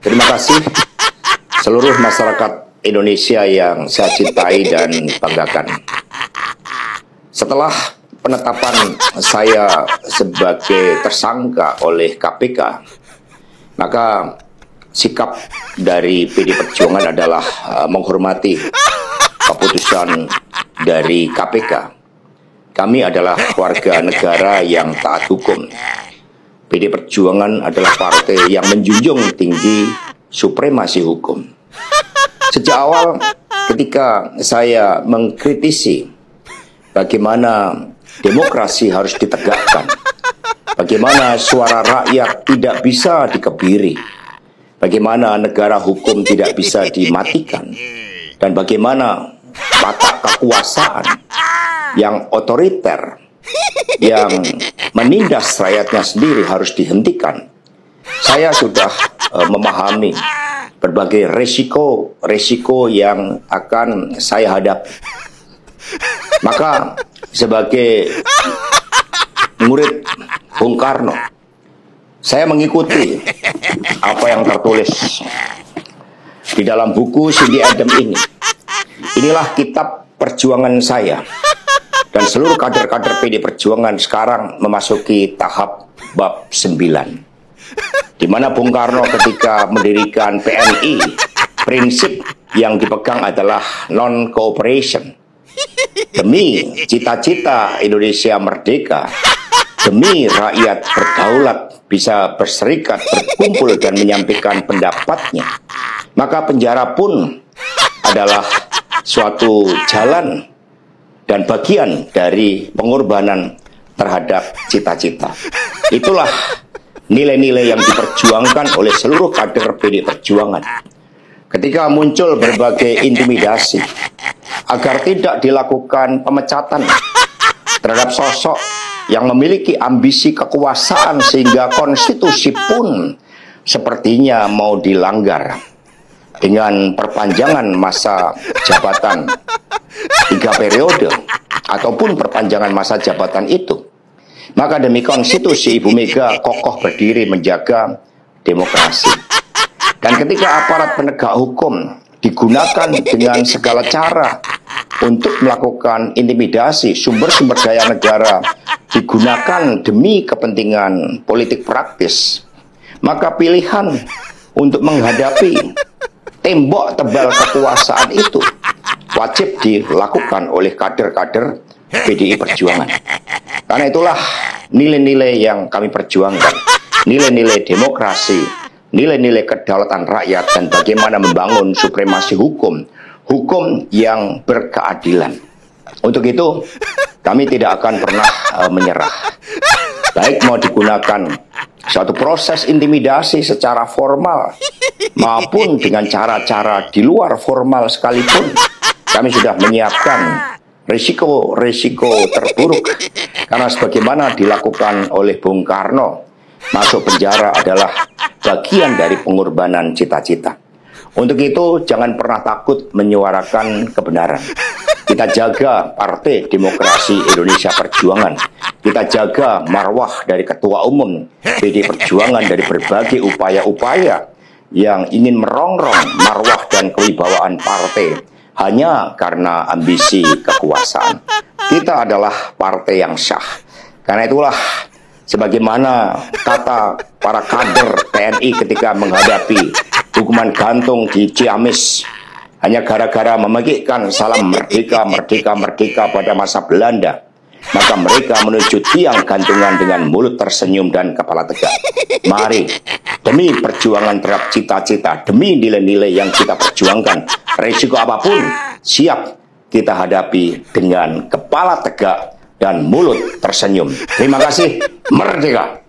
Terima kasih seluruh masyarakat Indonesia yang saya cintai dan banggakan. Setelah penetapan saya sebagai tersangka oleh KPK, maka sikap dari PD Perjuangan adalah menghormati keputusan dari KPK. Kami adalah warga negara yang taat hukum. PD Perjuangan adalah partai yang menjunjung tinggi supremasi hukum. Sejak awal ketika saya mengkritisi bagaimana demokrasi harus ditegakkan, bagaimana suara rakyat tidak bisa dikebiri, bagaimana negara hukum tidak bisa dimatikan, dan bagaimana watak kekuasaan yang otoriter, yang menindas rakyatnya sendiri harus dihentikan. Saya sudah memahami berbagai resiko yang akan saya hadapi. Maka sebagai murid Bung Karno, saya mengikuti apa yang tertulis di dalam buku Cindy Adams ini. Inilah kitab perjuangan saya. Dan seluruh kader-kader PD Perjuangan sekarang memasuki tahap bab 9. Di mana Bung Karno ketika mendirikan PNI, prinsip yang dipegang adalah non-cooperation. Demi cita-cita Indonesia merdeka, demi rakyat berdaulat bisa berserikat, berkumpul dan menyampaikan pendapatnya, maka penjara pun adalah suatu jalan dan bagian dari pengorbanan terhadap cita-cita. Itulah nilai-nilai yang diperjuangkan oleh seluruh kader PD Perjuangan. Ketika muncul berbagai intimidasi agar tidak dilakukan pemecatan terhadap sosok yang memiliki ambisi kekuasaan sehingga konstitusi pun sepertinya mau dilanggar dengan perpanjangan masa jabatan 3 periode ataupun perpanjangan masa jabatan itu, maka demi konstitusi Ibu Mega kokoh berdiri menjaga demokrasi. Dan ketika aparat penegak hukum digunakan dengan segala cara untuk melakukan intimidasi, sumber-sumber daya negara digunakan demi kepentingan politik praktis, maka pilihan untuk menghadapi tembok tebal kekuasaan itu wajib dilakukan oleh kader-kader PDI Perjuangan. Karena itulah nilai-nilai yang kami perjuangkan, nilai-nilai demokrasi, nilai-nilai kedaulatan rakyat, dan bagaimana membangun supremasi hukum, hukum yang berkeadilan. Untuk itu, kami tidak akan pernah menyerah. Baik mau digunakan suatu proses intimidasi secara formal maupun dengan cara-cara di luar formal sekalipun, kami sudah menyiapkan risiko-risiko terburuk. Karena sebagaimana dilakukan oleh Bung Karno, masuk penjara adalah bagian dari pengorbanan cita-cita. Untuk itu jangan pernah takut menyuarakan kebenaran. Kita jaga Partai Demokrasi Indonesia Perjuangan. Kita jaga marwah dari Ketua Umum PD Perjuangan dari berbagai upaya-upaya yang ingin merongrong marwah dan kewibawaan partai hanya karena ambisi kekuasaan. Kita adalah partai yang sah. Karena itulah sebagaimana kata para kader TNI ketika menghadapi hukuman gantung di Ciamis hanya gara-gara memegikkan salam merdeka, merdeka, merdeka pada masa Belanda, maka mereka menuju tiang gantungan dengan mulut tersenyum dan kepala tegak. Mari, demi perjuangan terhadap cita-cita, demi nilai-nilai yang kita perjuangkan, risiko apapun siap kita hadapi dengan kepala tegak dan mulut tersenyum. Terima kasih, merdeka.